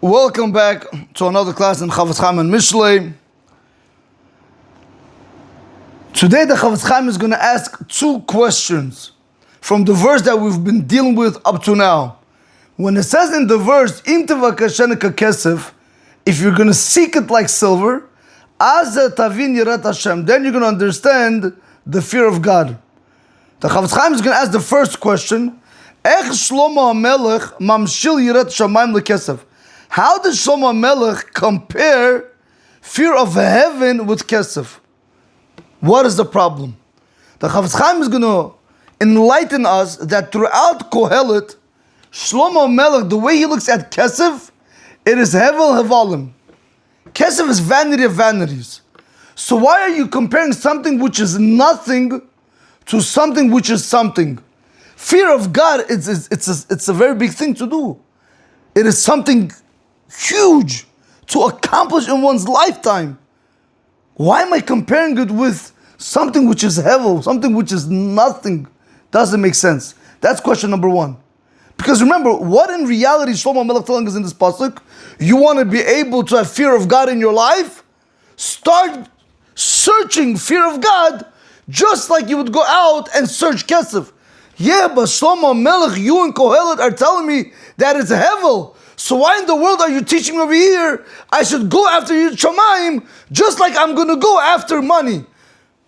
Welcome back to another class in Chofetz Chaim and Mishlei. Today the Chofetz Chaim is going to ask two questions from the verse that we've been dealing with up to now. When it says in the verse, Im tevakashenu kekesef, if you're going to seek it like silver, az tavin yirat Hashem, then you're going to understand the fear of God. The Chofetz Chaim is going to ask the first question, Ech Shlomo HaMelech mamshil yirat shamayim lekesef. How does Shlomo HaMelech compare fear of heaven with kesef? What is the problem? The Chofetz Chaim is going to enlighten us that throughout Kohelet, Shlomo HaMelech, the way he looks at kesef, it is hevel hevalim. Kesef is vanity of vanities. So why are you comparing something which is nothing to something which is something? Fear of God, it's a very big thing to do. It is something huge to accomplish in one's lifetime. Why am I comparing it with something which is hevel, something which is nothing? Doesn't make sense. That's question number one. Because remember, what in reality Shlomo HaMelech telling us in this pasuk? You want to be able to have fear of God in your life? Start searching fear of God just like you would go out and search kesef. Yeah, but Shlomo HaMelech, you and Kohelet are telling me that it's hevel. So why in the world are you teaching me over here I should go after Yirat Shamayim just like I'm going to go after money?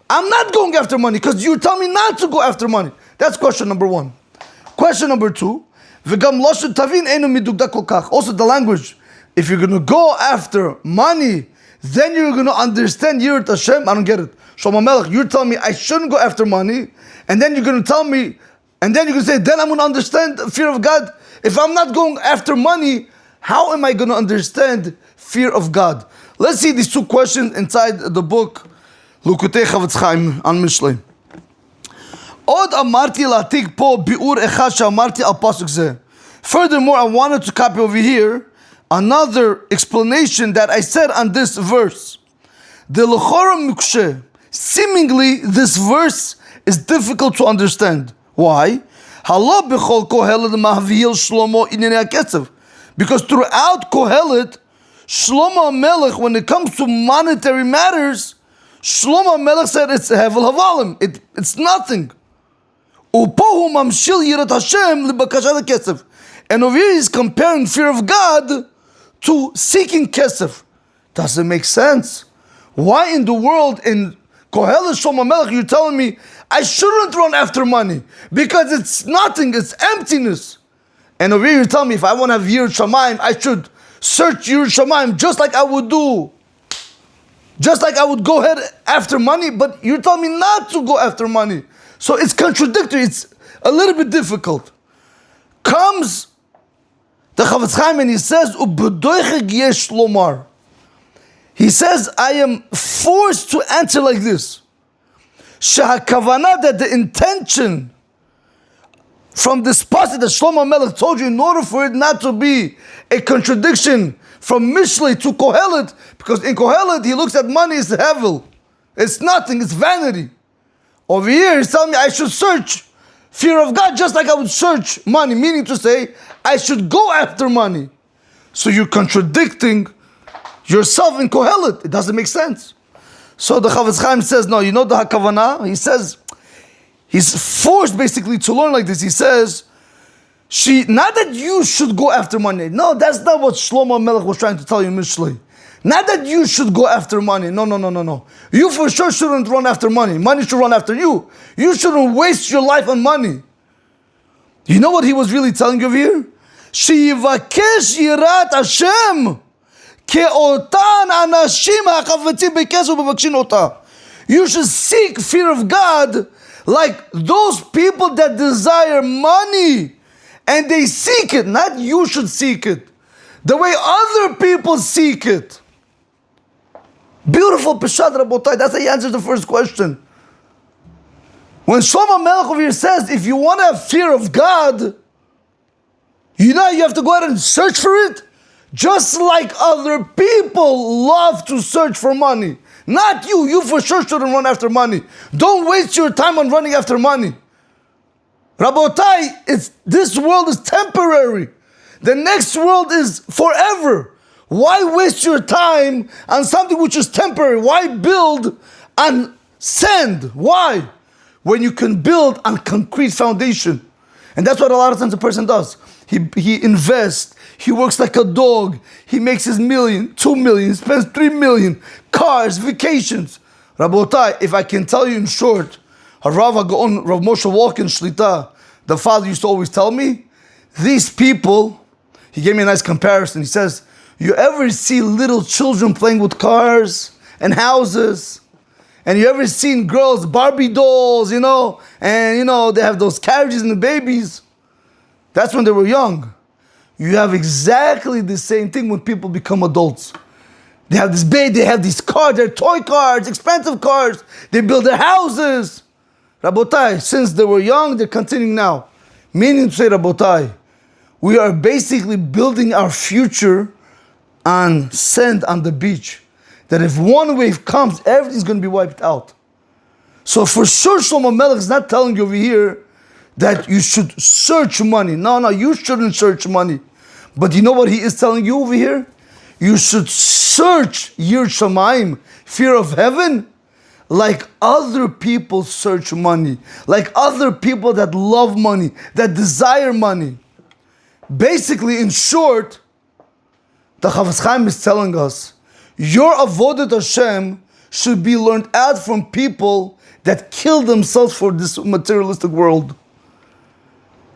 I'm not going after money because you tell me not to go after money. That's question number one. Question number two, also the language. If you're going to go after money, then you're going to understand Yirat Hashem. I don't get it. Shlomo HaMelech, you're telling me I shouldn't go after money, and then you're going to tell me, and then you're going to say, then I'm going to understand the fear of God. If I'm not going after money, how am I going to understand fear of God? Let's see these two questions inside the book Likutei Chofetz Chaim on Mishlei. Od amarti latik po biur echad she'amarti al pasuk zeh. Furthermore, I wanted to copy over here another explanation that I said on this verse. The lechora mukshe. Seemingly, this verse is difficult to understand. Why? Because throughout Kohelet, Shlomo HaMelech, when it comes to monetary matters, Shlomo HaMelech said it's hevel havalim. It's nothing. And over here he's comparing fear of God to seeking kesef. Doesn't make sense. Why in the world in Kohelet Shlomo HaMelech you're telling me I shouldn't run after money because it's nothing, it's emptiness. And over here you're telling me if I want to have Yirat Shamayim, I should search Yirat Shamayim just like I would do. Just like I would go ahead after money, but you're telling me not to go after money. So it's contradictory, it's a little bit difficult. Comes the Chofetz Chaim and he says, U'b'doicheg yesh lomar. He says, I am forced to answer like this. Shehakavana, that the intention from this passage that Shlomo HaMelech told you, in order for it not to be a contradiction from Mishlei to Kohelet, because in Kohelet he looks at money as hevel. It's nothing, it's vanity. Over here he's telling me I should search fear of God just like I would search money, meaning to say I should go after money. So you're contradicting yourself in Kohelet. It doesn't make sense. So the Chofetz Chaim says, no, you know the Hakavana? He says, he's forced basically to learn like this. He says, not that you should go after money. No, that's not what Shlomo HaMelech was trying to tell you in Mishlei. Not that you should go after money. No. You for sure shouldn't run after money. Money should run after you. You shouldn't waste your life on money. You know what he was really telling you over here? Sheyivakesh yirat Hashem. You should seek fear of God like those people that desire money and they seek it, not you should seek it. The way other people seek it. Beautiful Peshat Rabotai, that's how he answers the first question. When Shlomo HaMelech over here says, if you want to have fear of God, you have to go out and search for it. Just like other people love to search for money. Not you. You for sure shouldn't run after money. Don't waste your time on running after money. Rabotai, this world is temporary. The next world is forever. Why waste your time on something which is temporary? Why build on sand? Why? When you can build on concrete foundation. And that's what a lot of times a person does. He invests, he works like a dog, he makes his million, 2 million, spends 3 million, cars, vacations. Rabotai, if I can tell you in short, Rav Moshe Walken Shlita, the father used to always tell me, these people, he gave me a nice comparison. He says, you ever see little children playing with cars and houses? And you ever seen girls, Barbie dolls, and they have those carriages and the babies? That's when they were young. You have exactly the same thing when people become adults. They have this baby, they have these cars, they're toy cars, expensive cars. They build their houses. Rabotai, since they were young, they're continuing now. Meaning to say, Rabotai, we are basically building our future on sand on the beach. That if one wave comes, everything's going to be wiped out. So for sure, Shlomo Melech is not telling you over here that you should search money. No, you shouldn't search money. But you know what he is telling you over here? You should search Yir Shamayim, fear of heaven, like other people search money, like other people that love money, that desire money. Basically, in short, the Chofetz Chaim is telling us, your avodat Hashem should be learned out from people that kill themselves for this materialistic world.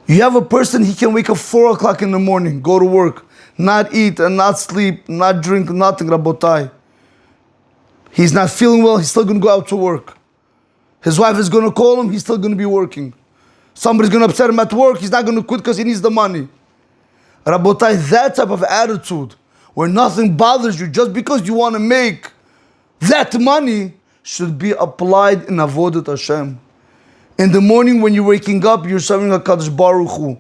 You have a person, he can wake up 4 o'clock in the morning, go to work, not eat and not sleep, not drink, nothing, Rabotai. He's not feeling well, he's still going to go out to work. His wife is going to call him, he's still going to be working. Somebody's going to upset him at work, he's not going to quit because he needs the money. Rabotai, that type of attitude, where nothing bothers you just because you want to make that money, should be applied in avodat Hashem. In the morning when you're waking up, you're serving HaKadosh Baruch Hu.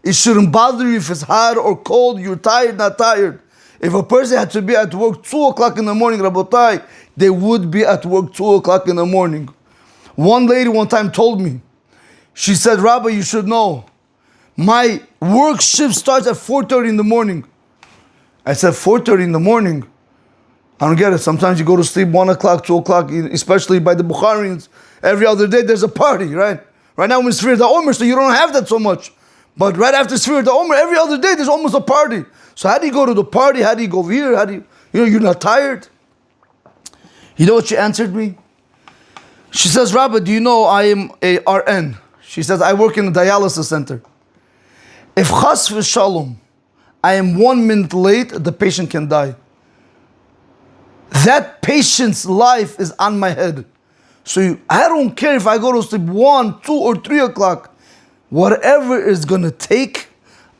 It shouldn't bother you if it's hot or cold, you're tired, not tired. If a person had to be at work 2 o'clock in the morning, Rabotai, they would be at work 2 o'clock in the morning. One lady one time told me, she said, Rabbi, you should know, my work shift starts at 4:30 in the morning. I said, 4:30 in the morning? I don't get it. Sometimes you go to sleep 1 o'clock, 2 o'clock, especially by the Bukharians. Every other day there's a party, right? Right now in Sfir Omer, so you don't have that so much. But right after Sfir Omer, every other day there's almost a party. So how do you go to the party? How do you go over here? How do you're not tired? You know what she answered me? She says, Rabbi, do you know I am a RN? She says, I work in a dialysis center. If chas v'shalom, I am 1 minute late, the patient can die. That patient's life is on my head. So I don't care if I go to sleep 1, 2, or 3 o'clock. Whatever it's going to take,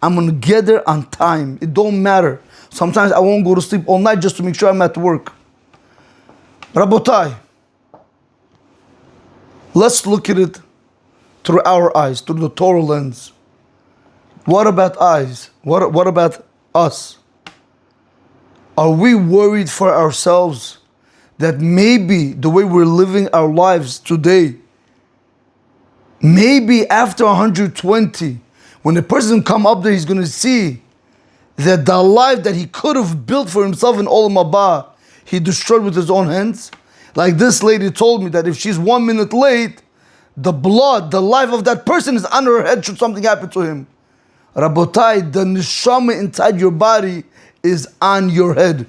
I'm going to get there on time. It don't matter. Sometimes I won't go to sleep all night just to make sure I'm at work. Rabotai, let's look at it through our eyes, through the Torah lens. What about eyes? What about us? Are we worried for ourselves that maybe the way we're living our lives today, maybe after 120, when the person come up there, he's going to see that the life that he could have built for himself in Olam Haba, he destroyed with his own hands? Like this lady told me that if she's 1 minute late, the blood, the life of that person is on her head should something happen to him. Rabotai, the neshama inside your body is on your head.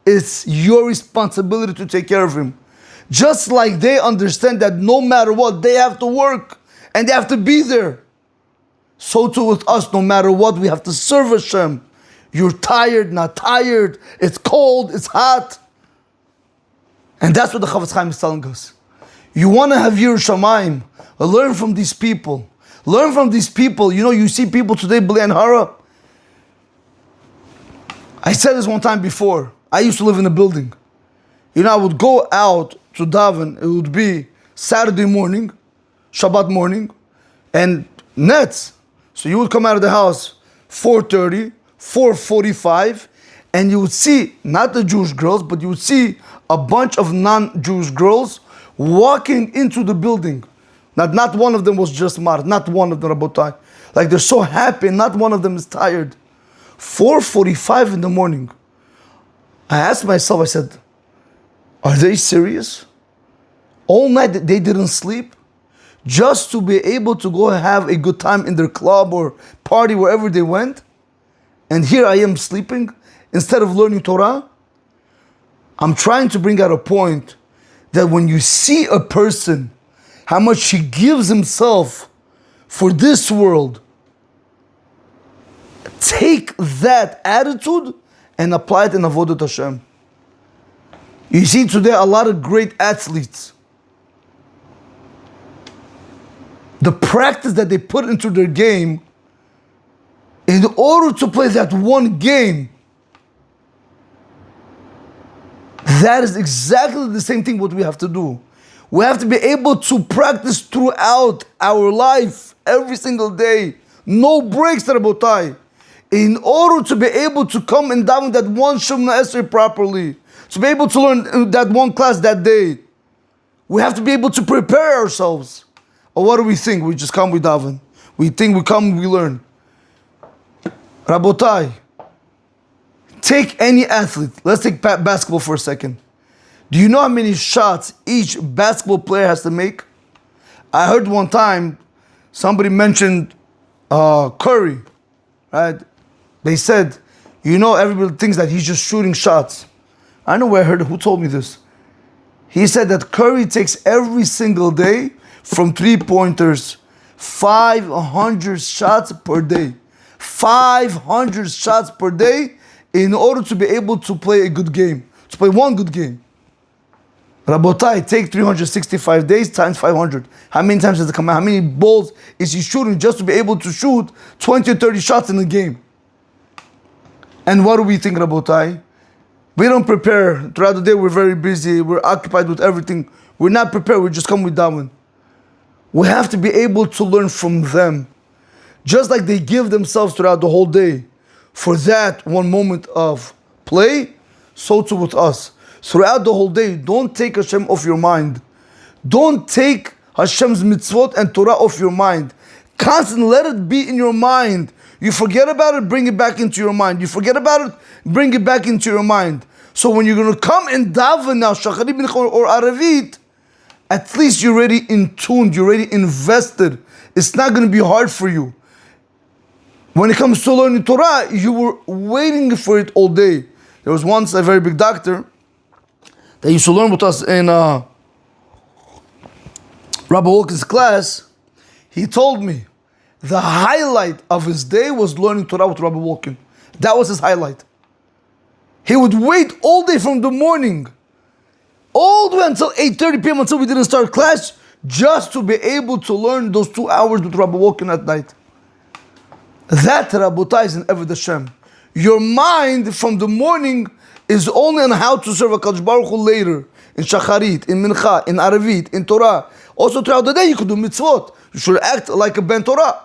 It's your responsibility to take care of him. Just like they understand that no matter what, they have to work and they have to be there. So too with us, no matter what, we have to serve Hashem. You're tired, not tired, it's cold, it's hot. And that's what the Chofetz Chaim is telling us. You want to have Yir Shamayim, learn from these people. Learn from these people. You see people today, B'lei and Hara. I said this one time before. I used to live in a building. I would go out to daven. It would be Saturday morning, Shabbat morning, and nets. So you would come out of the house 4:30, 4:45, and you would see, not the Jewish girls, but you would see a bunch of non-Jewish girls walking into the building. Not one of them was just mar, not one of them, Rabotai. Like they're so happy, not one of them is tired. 4:45 in the morning. I asked myself, I said, are they serious? All night they didn't sleep just to be able to go have a good time in their club or party wherever they went? And here I am sleeping instead of learning Torah? I'm trying to bring out a point that when you see a person, how much he gives himself for this world, take that attitude and apply it in Avodat Hashem. You see today a lot of great athletes. The practice that they put into their game in order to play that one game, that is exactly the same thing what we have to do. We have to be able to practice throughout our life, every single day. No breaks, Rabotai. In order to be able to come and daven that one Shemona Esrei properly, to be able to learn that one class that day, we have to be able to prepare ourselves. Or what do we think? We just come, we daven. We think we come, we learn. Rabotai, take any athlete. Let's take basketball for a second. Do you know how many shots each basketball player has to make? I heard one time somebody mentioned Curry, right? They said, you know, everybody thinks that he's just shooting shots. I know where I heard it. Who told me this? He said that Curry takes every single day from three-pointers 500 shots per day. 500 shots per day in order to be able to play a good game. To play one good game. Rabotai, take 365 days times 500. How many times does it come out? How many balls is he shooting just to be able to shoot 20 or 30 shots in a game? And what do we think, Rabotai? We don't prepare. Throughout the day, we're very busy. We're occupied with everything. We're not prepared. We just come with daven. We have to be able to learn from them. Just like they give themselves throughout the whole day for that one moment of play, so too with us. Throughout the whole day, don't take Hashem off your mind. Don't take Hashem's mitzvot and Torah off your mind. Constantly let it be in your mind. You forget about it, bring it back into your mind. You forget about it, bring it back into your mind. So when you're going to come and daven now, Shacharit or Aravit, at least you're already in tune, you're already invested. It's not going to be hard for you. When it comes to learning Torah, you were waiting for it all day. There was once a very big doctor that used to learn with us in Rabbi Wilkins' class. He told me the highlight of his day was learning Torah with Rabbi Wilkins. That was his highlight. He would wait all day from the morning, all the way until 8:30 p.m. until we didn't start class, just to be able to learn those 2 hours with Rabbi Wilkins at night. That, Rabotai, is in Eved Hashem. Your mind from the morning is only on how to serve HaKadosh Baruch Hu later, in Shacharit, in Mincha, in Aravit, in Torah. Also throughout the day you could do mitzvot. You should act like a Ben Torah.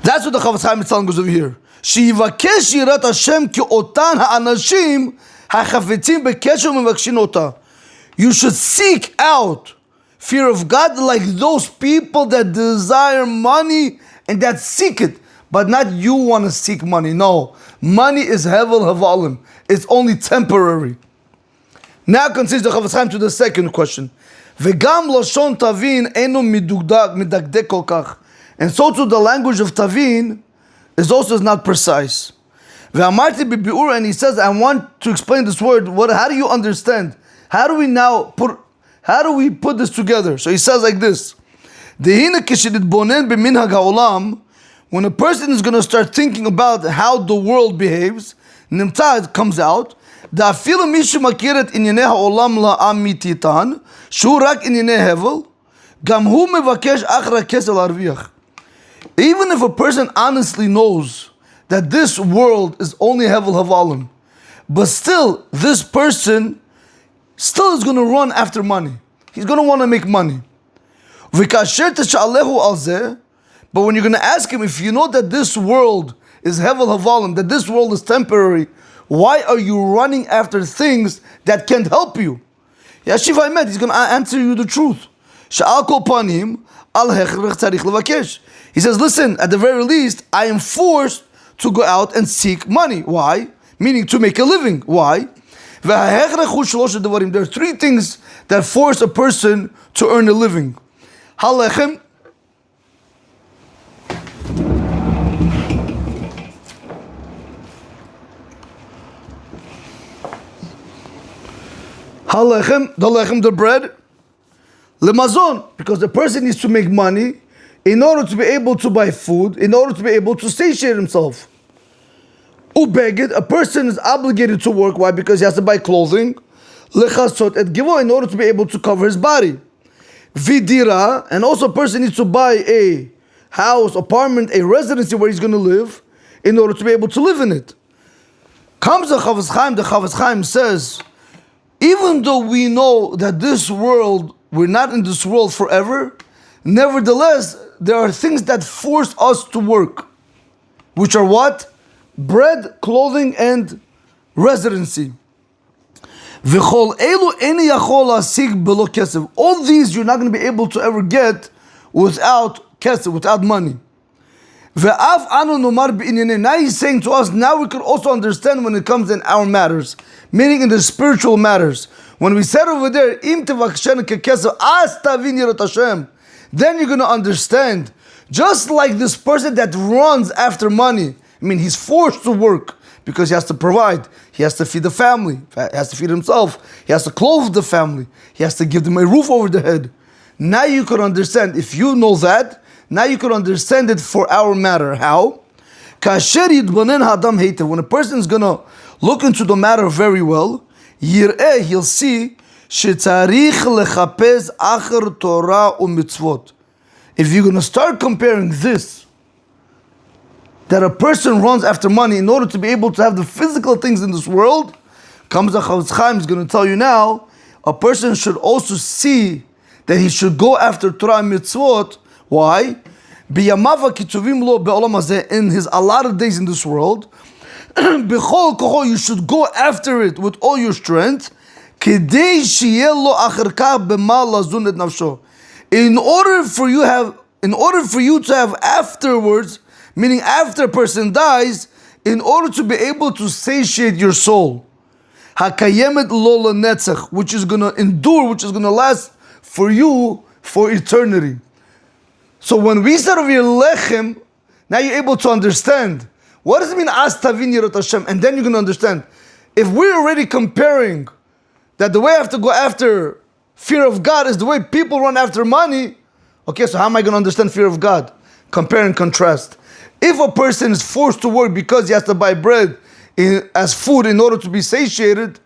That's what the Chofetz Chaim is telling us over here. שיבקש יראת השם כאותן האנשים החפצים בקשר ומבקשים אותה. You should seek out fear of God like those people that desire money and that seek it. But not you want to seek money. No. Money is hevel havalim. It's only temporary. Now considers the Chofetz Chaim to the second question. וגם לשון תבין אינו מדקדק כל כך. And so too the language of tavin is also not precise. ואמרתי בביאור, and he says, I want to explain this word. How do you understand? How do we put this together? So he says like this. דהינה כשנתבונן במנהג העולם, when a person is going to start thinking about how the world behaves, נמצא, it comes out, דאפילו מי שמכיר את ענייני העולם לאמיתיתן, שהוא רק ענייני הבל, גם הוא מבקש אחר כסף להרוויח. Even if a person honestly knows that this world is only hevel havalim, but still, this person still is going to run after money. He's going to want to make money. וכאשר תשאלהו על זה, but when you're going to ask him, if you know that this world is hevel havalim, that this world is temporary, why are you running after things that can't help you? Yashiv Haimet, he's going to answer you the truth. Sha'al kol panim, He says, listen, at the very least, I am forced to go out and seek money. Why? Meaning to make a living. Why? There are three things that force a person to earn a living. Halechem, the bread. Lemazon, because the person needs to make money in order to be able to buy food, in order to be able to satiate himself. Ubeged, a person is obligated to work. Why? Because he has to buy clothing. Lechasot et givo, in order to be able to cover his body. Vidira, and also a person needs to buy a house, apartment, a residency where he's going to live in order to be able to live in it. Comes the Chofetz Chaim says, even though we know that this world, we're not in this world forever, nevertheless, there are things that force us to work, which are what? Bread, clothing, and residency. All these you're not going to be able to ever get without kesef, without money. Now he's saying to us, now we can also understand when it comes in our matters, meaning in the spiritual matters. When we said over there, then you're going to understand. Just like this person that runs after money, I mean, he's forced to work because he has to provide. He has to feed the family. He has to feed himself. He has to clothe the family. He has to give them a roof over their head. Now you can understand. If you know that, now you can understand it for our matter. How? When a person is going to look into the matter very well, he'll see if you're going to start comparing this, that a person runs after money in order to be able to have the physical things in this world, comes the Chofetz Chaim is going to tell you now, a person should also see that he should go after Torah and mitzvot. Why? In his allotted days in this world, you should go after it with all your strength. In order for you to have afterwards, meaning after a person dies, in order to be able to satiate your soul, which is going to endure, which is going to last for you for eternity. So when we said over here lechem, now you're able to understand what does it mean as tavin yirat Hashem, and then you're going to understand. If we're already comparing that the way I have to go after fear of God is the way people run after money, okay, so how am I going to understand fear of God? Compare and contrast. If a person is forced to work because he has to buy bread as food in order to be satiated,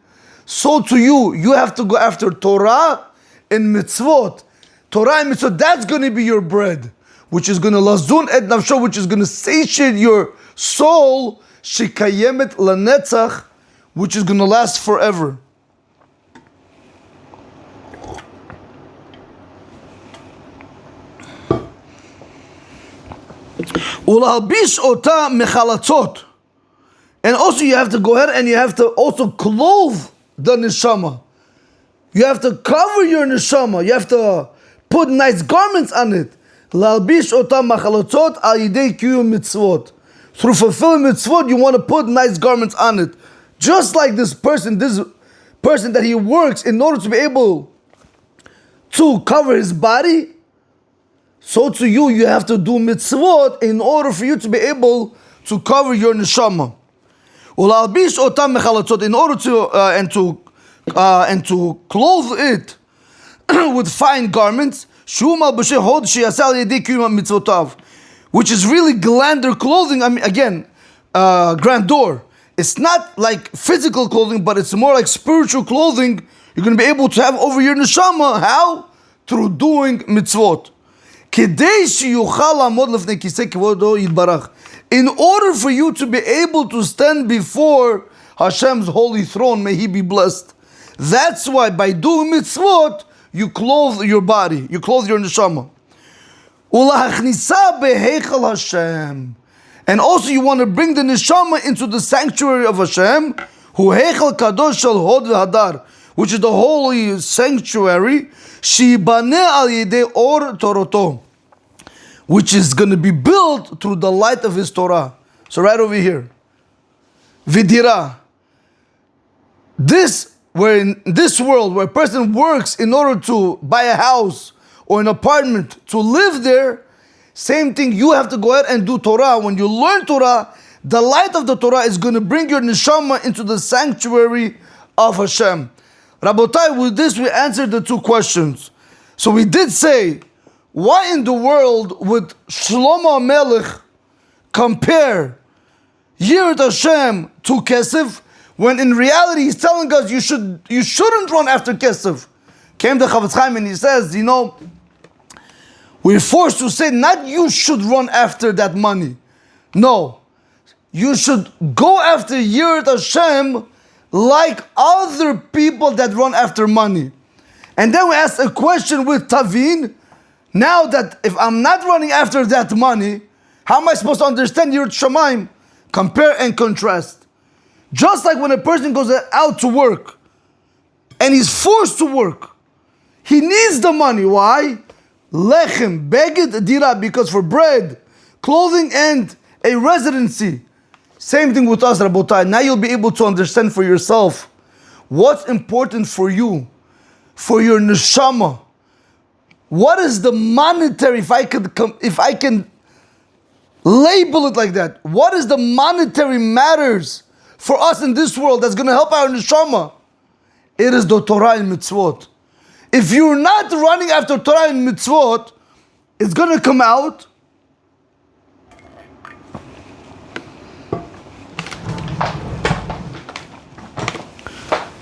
so to you have to go after Torah and mitzvot. Torah and mitzvot, that's going to be your bread, which is going to lazun et nafsho, which is going to satiate your soul, shikayemet lanetzach, which is going to last forever. Ulalbish ota mechalatzot, and also you have to go ahead and you have to also clothe the neshama. You have to cover your neshama. You have to put nice garments on it. Lalbish ota mechalatzot al yidei kiyum mitzvot. Through fulfilling mitzvot, you want to put nice garments on it. Just like this person that he works in order to be able to cover his body, so to you have to do mitzvot in order for you to be able to cover your neshama. Ulalbish otam mechalatzot, in order to clothe it with fine garments, which is really grandeur clothing. I mean, again, grandeur. It's not like physical clothing, but it's more like spiritual clothing you're going to be able to have over your neshama. How? Through doing mitzvot. In order for you to be able to stand before Hashem's holy throne, may He be blessed. That's why by doing mitzvot, you clothe your body, you clothe your neshama. And also you want to bring the neshama into the sanctuary of Hashem, who heichal kadosh shel hod v'hadar, which is the holy sanctuary, shibane al yidei or toroto, which is going to be built through the light of his Torah. So right over here. Vidira. Where in this world, where a person works in order to buy a house or an apartment to live there, same thing, you have to go ahead and do Torah. When you learn Torah, the light of the Torah is going to bring your neshama into the sanctuary of Hashem. Rabotai, with this we answered the two questions. So we did say, why in the world would Shlomo Melech compare Yirat Hashem to Kesef, when in reality he's telling us you shouldn't run after Kesef? Came the Chofetz Chaim and he says, we're forced to say not you should run after that money. No. You should go after Yirat Hashem like other people that run after money. And then we asked a question with Tavin. Now that if I'm not running after that money, how am I supposed to understand Yirat Shamayim? Compare and contrast. Just like when a person goes out to work and he's forced to work, he needs the money. Why? Lechem, beged, dira, because for bread, clothing, and a residency. Same thing with us, Rabotai. Now you'll be able to understand for yourself what's important for you, for your neshama. What is the monetary, if I can label it like that, what is the monetary matters for us in this world that's going to help our neshama? It is the Torah and mitzvot. If you're not running after Torah and mitzvot, it's going to come out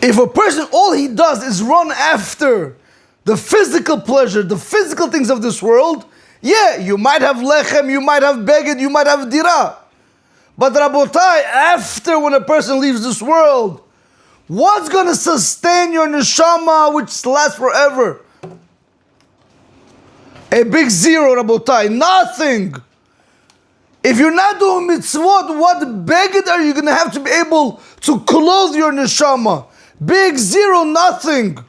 if a person, all he does is run after the physical pleasure, the physical things of this world, yeah, you might have lechem, you might have beged, you might have dira. But Rabotai, after when a person leaves this world, what's going to sustain your neshama which lasts forever? A big zero, Rabotai, nothing. If you're not doing mitzvot, what beged are you going to have to be able to clothe your neshama? Big zero, nothing.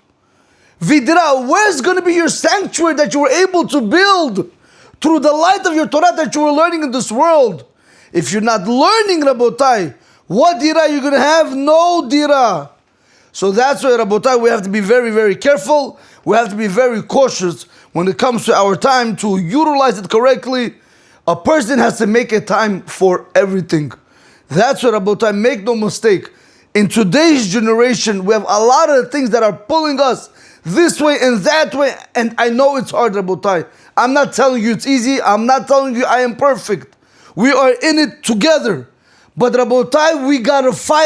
Vidra, where's going to be your sanctuary that you were able to build through the light of your Torah that you were learning in this world? If you're not learning, Rabotai, what dira you're going to have? No dira. So that's why, Rabotai, we have to be very, very careful. We have to be very cautious when it comes to our time to utilize it correctly. A person has to make a time for everything. That's what, Rabotai, make no mistake. In today's generation, we have a lot of things that are pulling us this way and that way, and I know it's hard, Rabotai. I'm not telling you it's easy. I'm not telling you I am perfect. We are in it together. But Rabotai, we gotta fight.